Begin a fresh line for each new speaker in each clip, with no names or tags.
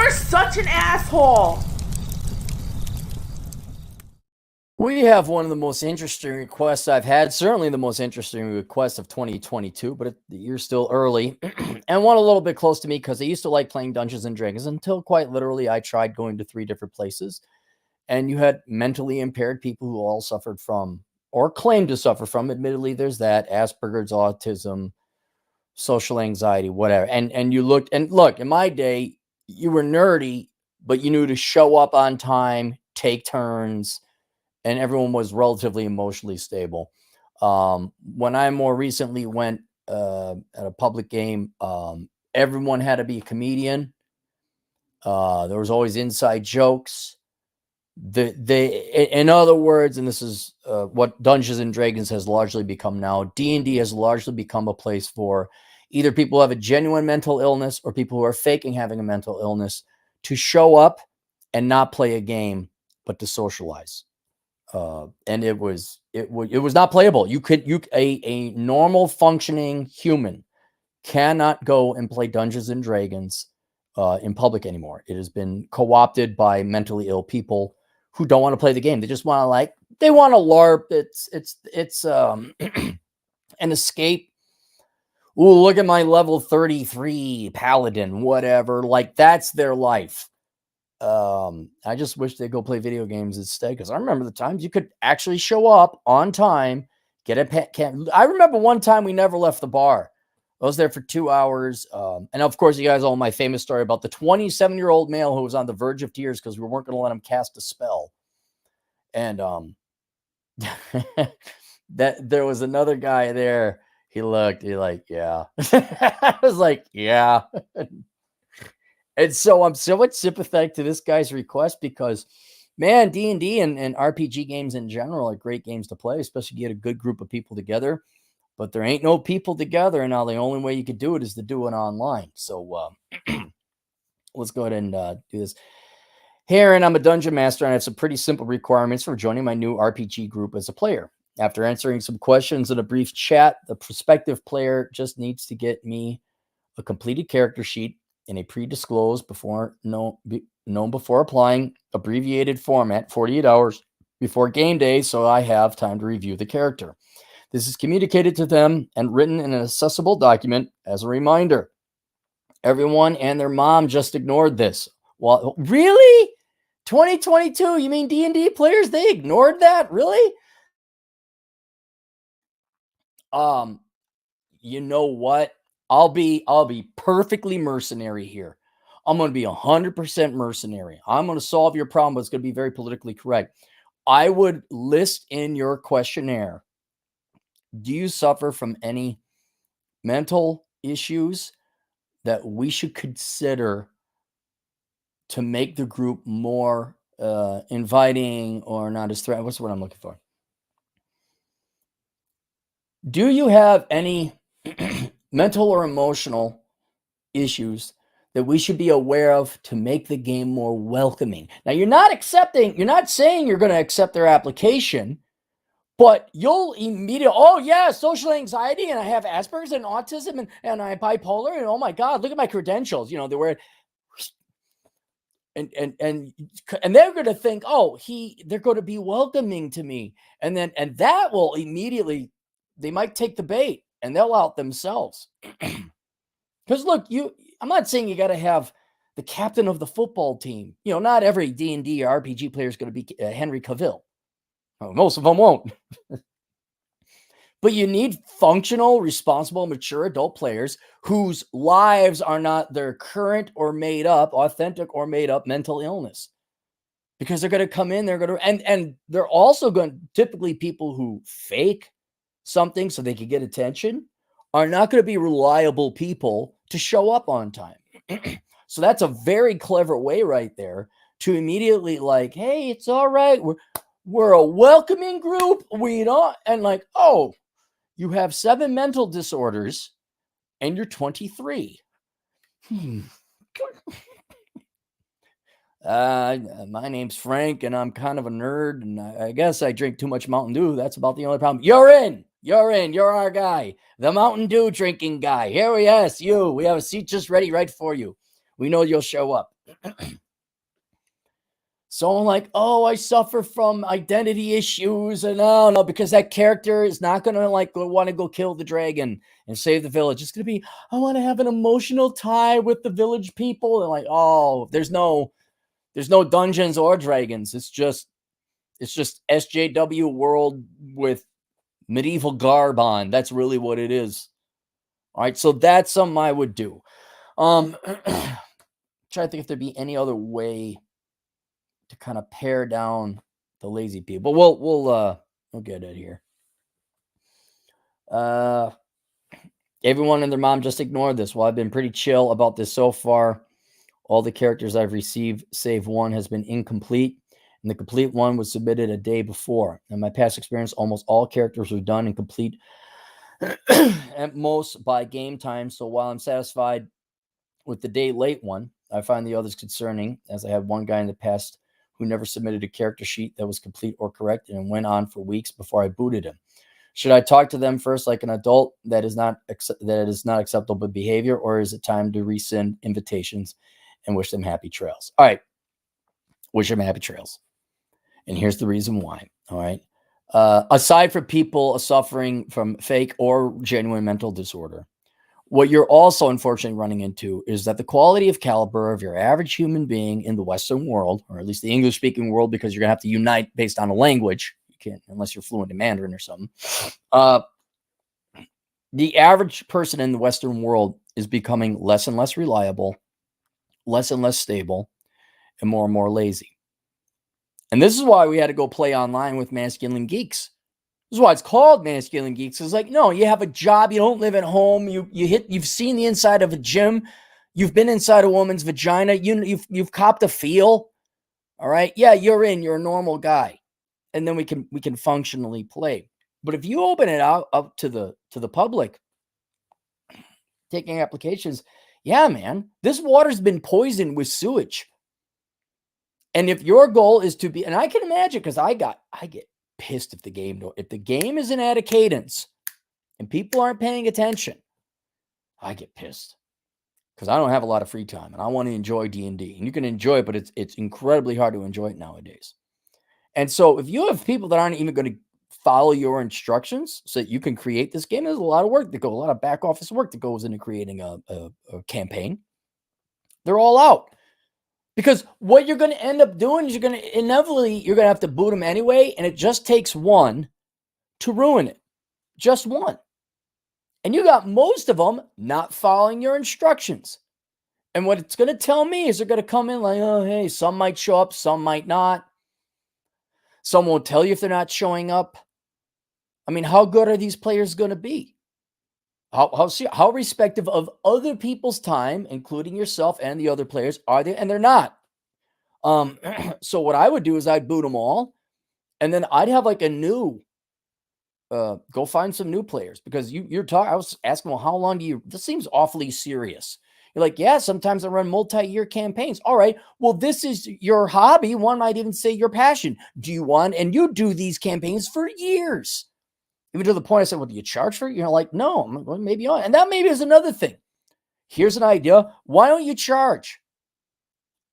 You're such an asshole.
We have one of the most interesting requests I've had, certainly the most interesting request of 2022, but the year's still early, and one a little bit close to me because I used to like playing Dungeons and Dragons until quite literally I tried going to 3 different places, and you had mentally impaired people who all suffered from or claimed to suffer from, admittedly, there's that, Asperger's, autism, social anxiety, whatever. And you looked, and look, in my day, you were nerdy, but you knew to show up on time, take turns, and everyone was relatively emotionally stable. When I more recently went at a public game, everyone had to be a comedian. There was always inside jokes. In other words, and this is what Dungeons and Dragons has largely become now. D&D has largely become a place for either people who have a genuine mental illness or people who are faking having a mental illness to show up and not play a game, but to socialize. And it was not playable. A normal functioning human cannot go and play Dungeons and Dragons in public anymore. It has been co-opted by mentally ill people who don't want to play the game. They just want to they want to LARP. It's an escape. Ooh, look at my level 33 paladin, whatever. Like, that's their life. I just wish they'd go play video games instead, because I remember the times you could actually show up on time, get a pet camp. I remember one time we never left the bar. I was there for 2 hours. And of course, you guys all know my famous story about the 27-year-old male who was on the verge of tears because we weren't going to let him cast a spell. And that there was another guy there. He looked, yeah. I was like, yeah. And so I'm so much sympathetic to this guy's request because, man, D&D and RPG games in general are great games to play, especially if you get a good group of people together. But there ain't no people together, and now the only way you could do it is to do it online. So let's go ahead and do this. Hey, Aaron, I'm a dungeon master, and I have some pretty simple requirements for joining my new RPG group as a player. After answering some questions in a brief chat, the prospective player just needs to get me a completed character sheet in a pre-disclosed known before applying abbreviated format 48 hours before game day, so I have time to review the character. This is communicated to them and written in an accessible document as a reminder. Everyone and their mom just ignored this. Well, really? 2022? You mean D&D players? They ignored that? Really? You know what? I'll be perfectly mercenary here. I'm going to be 100% mercenary. I'm going to solve your problem, but it's going to be very politically correct. I would list in your questionnaire, do you suffer from any mental issues that we should consider to make the group more inviting or not as threatening? What's what I'm looking for? Do you have any mental or emotional issues that we should be aware of to make the game more welcoming? Now, you're not saying you're going to accept their application, but you'll immediately, oh yeah, social anxiety, and I have Asperger's and autism, and I'm bipolar, and oh my God, look at my credentials. They were, and they're going to think, oh, they're going to be welcoming to me, and that will immediately, they might take the bait and they'll out themselves. Because look, I'm not saying you got to have the captain of the football team. Not every D&D or RPG player is going to be Henry Cavill. Well, most of them won't. But you need functional, responsible, mature adult players whose lives are not their current or made up, authentic or made up mental illness. Because they're going to come in, and they're also going to, typically people who fake something so they can get attention are not going to be reliable people to show up on time. So that's a very clever way right there to immediately hey, it's all right. We're a welcoming group. We don't, and oh, you have 7 mental disorders and you're 23. My name's Frank and I'm kind of a nerd and I guess I drink too much Mountain Dew. That's about the only problem. You're in. You're our guy. The Mountain Dew drinking guy. Here we have a seat just ready right for you. We know you'll show up. Someone like, oh, I suffer from identity issues, and no, because that character is not going to like want to go kill the dragon and save the village. It's going to be, I want to have an emotional tie with the village people. And like, oh, there's no Dungeons or Dragons. It's just SJW world with medieval garb on. That's really what it is. All right, so that's something I would do. Try to think if there'd be any other way to kind of pare down the lazy people. We'll get it here. Everyone and their mom just ignored this. Well, I've been pretty chill about this so far. All the characters I've received, save one, has been incomplete, and the complete one was submitted a day before. In my past experience, almost all characters were done and complete at most by game time. So while I'm satisfied with the day late one, I find the others concerning, as I had one guy in the past who never submitted a character sheet that was complete or correct and went on for weeks before I booted him. Should I talk to them first like an adult that is not acceptable behavior, or is it time to rescind invitations and wish them happy trails? All right. Wish them happy trails. And here's the reason why. All right. Aside from people suffering from fake or genuine mental disorder, what you're also unfortunately running into is that the quality of caliber of your average human being in the Western world, or at least the English-speaking world, because you're going to have to unite based on a language. You can't, unless you're fluent in Mandarin or something. The average person in the Western world is becoming less and less reliable, less and less stable, and more lazy. And this is why we had to go play online with Masculine Geeks. This is why it's called Masculine Geeks. It's like, no, you have a job. You don't live at home. You've seen the inside of a gym. You've been inside a woman's vagina. You've copped a feel. All right. Yeah, you're a normal guy. And then we can functionally play. But if you open it up to the public, taking applications, yeah, man, this water's been poisoned with sewage. And if your goal is to be, and I can imagine, because I get pissed if the game isn't at a cadence and people aren't paying attention, I get pissed because I don't have a lot of free time and I want to enjoy D&D. And you can enjoy it, but it's incredibly hard to enjoy it nowadays. And so if you have people that aren't even going to follow your instructions so that you can create this game, there's a lot of work a lot of back office work that goes into creating a campaign. They're all out. Because what you're going to end up doing is you're going to have to boot them anyway, and it just takes one to ruin it. Just one. And you got most of them not following your instructions. And what it's going to tell me is they're going to come in like, oh, hey, some might show up, some might not. Some won't tell you if they're not showing up. I mean, how good are these players going to be? How respective of other people's time, including yourself and the other players, are they? And they're not. So what I would do is I'd boot them all, and then I'd have like a new, go find some new players, because you're talking. I was asking, well, how long do you? This seems awfully serious. You're like, yeah, sometimes I run multi-year campaigns. All right, well, this is your hobby. One might even say your passion. Do you want? And you do these campaigns for years. Even to the point I said, well, do you charge for it? You're like, no, well, maybe on. And that maybe is another thing. Here's an idea. Why don't you charge?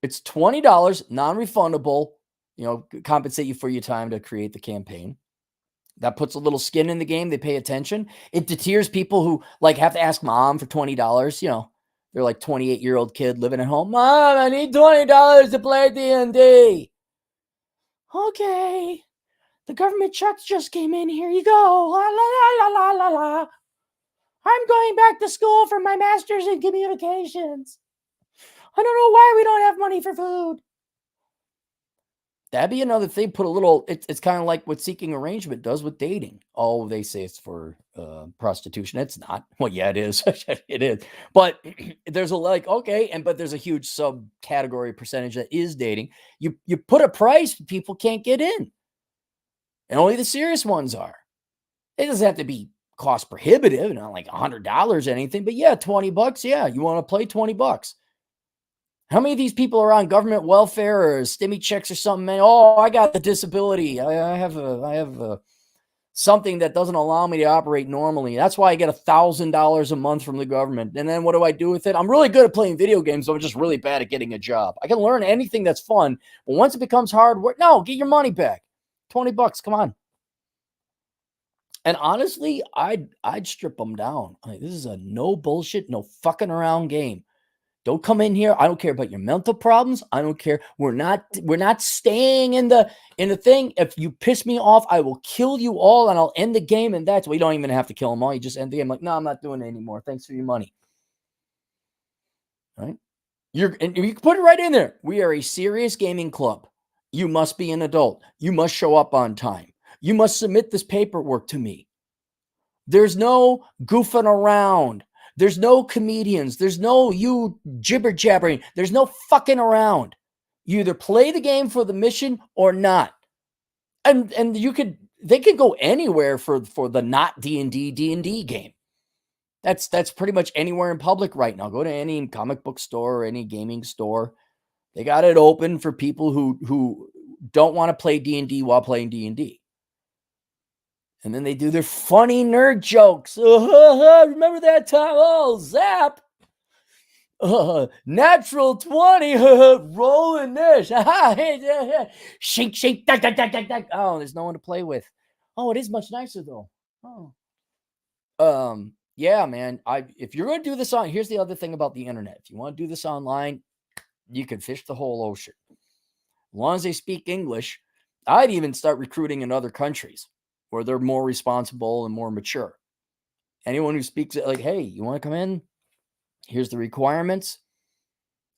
It's $20, non-refundable, compensate you for your time to create the campaign. That puts a little skin in the game. They pay attention. It deters people who like have to ask mom for $20. They're like 28-year-old kid living at home. Mom, I need $20 to play D&D. Okay. The government checks just came in. Here you go. La, la, la, la, la, la. I'm going back to school for my master's in communications. I don't know why we don't have money for food. That'd be another thing. Put a little, it's kind of like what seeking arrangement does with dating. Oh, they say it's for prostitution. It's not. Well, yeah, it is. It is. But there's but there's a huge subcategory percentage that is dating. You put a price, people can't get in. And only the serious ones are. It doesn't have to be cost prohibitive, not like $100 or anything, but yeah, $20. Yeah, you want to play $20. How many of these people are on government welfare or stimmy checks or something? Man, oh, I got the disability. I have something that doesn't allow me to operate normally. That's why I get $1,000 a month from the government. And then what do I do with it? I'm really good at playing video games, so I'm just really bad at getting a job. I can learn anything that's fun, but once it becomes hard work, no, get your money back. $20, come on. And honestly, I'd strip them down. Like, this is a no bullshit, no fucking around game. Don't come in here. I don't care about your mental problems. I don't care. We're not staying in the thing. If you piss me off, I will kill you all and I'll end the game. And that's why you don't even have to kill them all. You just end the game like, no, I'm not doing it anymore. Thanks for your money. Right? And you can put it right in there. We are a serious gaming club. You must be an adult. You must show up on time. You must submit this paperwork to me. There's no goofing around. There's no comedians. There's no you jibber jabbering. There's no fucking around. You either play the game for the mission or not. And they could go anywhere for the not D&D game. That's pretty much anywhere in public right now. Go to any comic book store or any gaming store. They got it open for people who don't want to play D&D while playing D&D. And then they do their funny nerd jokes. Remember that time? Oh, zap. Natural 20. Rolling this. Shake, shake. Duck, duck, duck, duck, duck. Oh, there's no one to play with. Oh, it is much nicer, though. Oh. Yeah, man. If you're going to do this here's the other thing about the internet. If you want to do this online, you can fish the whole ocean. As long as they speak English, I'd even start recruiting in other countries where they're more responsible and more mature. Anyone who speaks it like, hey, you want to come in? Here's the requirements.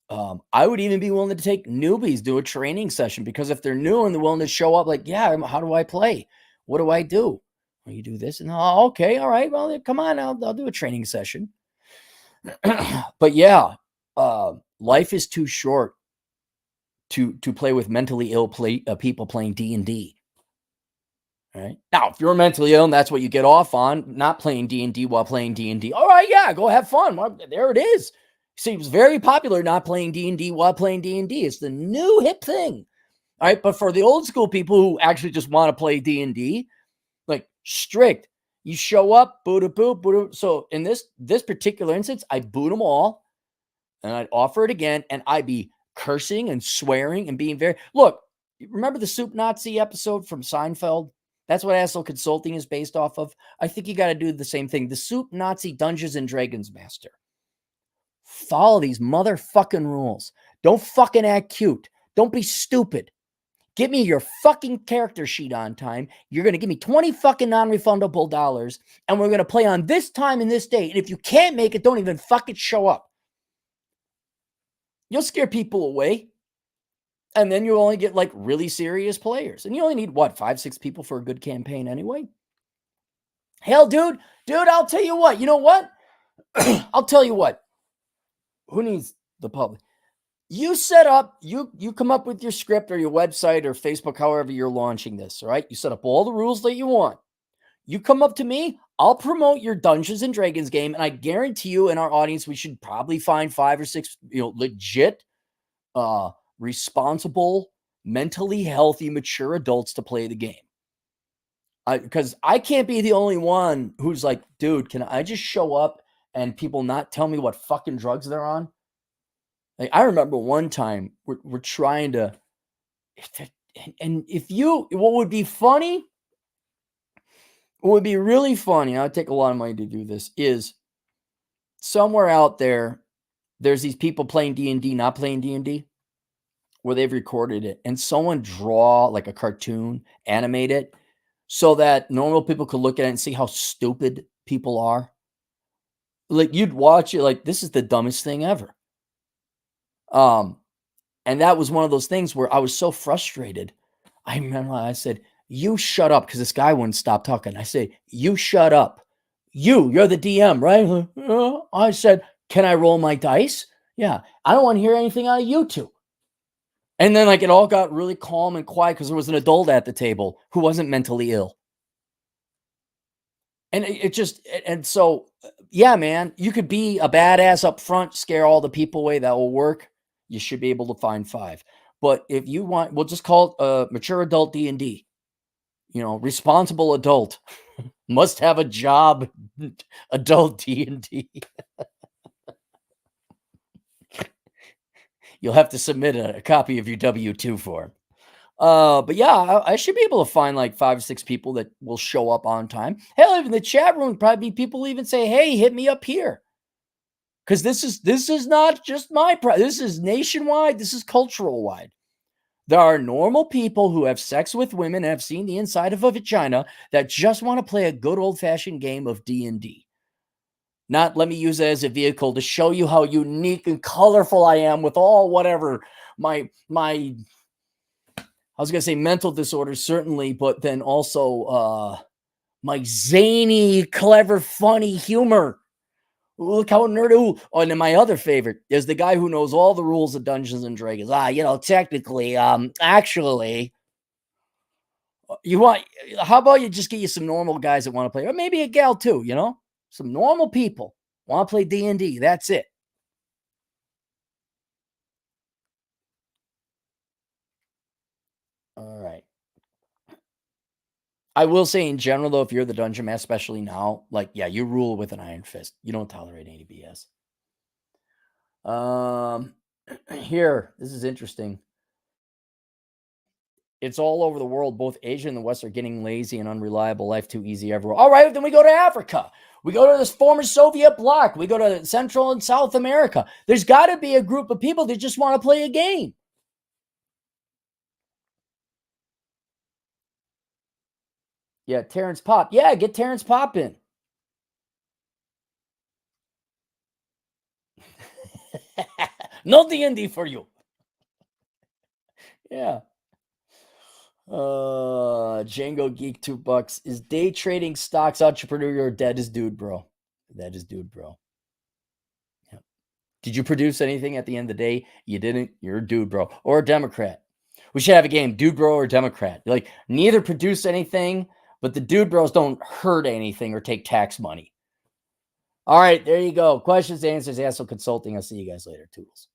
I would even be willing to take newbies, do a training session, because if they're new and they're willing to show up, like, yeah, how do I play? What do I do? Well, you do this, and okay, all right, well, come on, I'll do a training session. But yeah, life is too short to play with mentally ill people playing D&D. Right. Now, if you're mentally ill and that's what you get off on, not playing D&D while playing D&D, all right, yeah, go have fun. Well, there it is. Seems very popular not playing D&D while playing D&D. It's the new hip thing. All right, but for the old school people who actually just want to play D&D, like strict, you show up, boot. So in this particular instance, I boot them all, and I'd offer it again, and I'd be cursing and swearing and being very, look, remember the Soup Nazi episode from Seinfeld? That's what Asshole Consulting is based off of. I think you got to do the same thing. The Soup Nazi Dungeons and Dragons Master. Follow these motherfucking rules. Don't fucking act cute. Don't be stupid. Give me your fucking character sheet on time. You're going to give me 20 fucking non-refundable dollars, and we're going to play on this time and this date. And if you can't make it, don't even fucking show up. You'll scare people away. And then you only get like really serious players. And you only need 5-6 people for a good campaign anyway. Hell, dude, I'll tell you what. You know what? I'll tell you what. Who needs the public? You set up, you come up with your script or your website or Facebook, however you're launching this, all right? You set up all the rules that you want. You come up to me, I'll promote your Dungeons and Dragons game, and I guarantee you in our audience, we should probably find 5 or 6, legit, responsible, mentally healthy, mature adults to play the game. Because I can't be the only one who's like, dude, can I just show up and people not tell me what fucking drugs they're on? Like, I remember one time we're trying to, and what would be funny, what would be really funny, I'd take a lot of money to do this, is somewhere out there, there's these people playing D&D, not playing D&D, where they've recorded it, and someone draw like a cartoon, animate it, so that normal people could look at it and see how stupid people are. Like, you'd watch it like, this is the dumbest thing ever. And that was one of those things where I was so frustrated. I remember I said, you shut up, because this guy wouldn't stop talking. I said, you shut up. You're the DM, right? I said, can I roll my dice? Yeah. I don't want to hear anything out of you two. And then like it all got really calm and quiet because there was an adult at the table who wasn't mentally ill. And and so, yeah, man, you could be a badass up front, scare all the people away. That will work. You should be able to find 5. But if you want, we'll just call it mature adult D&D. responsible adult must have a job, adult D&D. You'll have to submit a copy of your W-2 form. But yeah, I should be able to find like 5 or 6 people that will show up on time. Hell, even the chat room, probably people even say, "Hey, hit me up here." Because this is not just this is nationwide, this is cultural wide. There are normal people who have sex with women and have seen the inside of a vagina that just want to play a good old-fashioned game of D&D. Not let me use it as a vehicle to show you how unique and colorful I am with all whatever my I was gonna say mental disorders, certainly, but then also my zany, clever, funny humor. Look how nerdy. Oh, and then my other favorite is the guy who knows all the rules of Dungeons and Dragons. Technically, actually, you want how about you just get you some normal guys that want to play, or maybe a gal too, some normal people want to play D&D. That's it. All right. I will say in general, though, if you're the dungeon master, especially now, like, yeah, you rule with an iron fist. You don't tolerate any BS. Here, this is interesting. It's all over the world. Both Asia and the West are getting lazy and unreliable. Life too easy everywhere. All right, then we go to Africa. We go to this former Soviet bloc. We go to Central and South America. There's got to be a group of people that just want to play a game. Yeah, Terrence Pop. Yeah, get Terrence Pop in. No D&D for you. Yeah. Django Geek $2. Is day trading stocks entrepreneur? That is dude, bro. That is dude, bro. Yeah. Did you produce anything at the end of the day? You didn't. You're a dude, bro. Or a Democrat. We should have a game, dude, bro, or Democrat. Like, neither produce anything, but the dude bros don't hurt anything or take tax money. All right, there you go. Questions, answers, Hassel Consulting. I'll see you guys later. Toodles.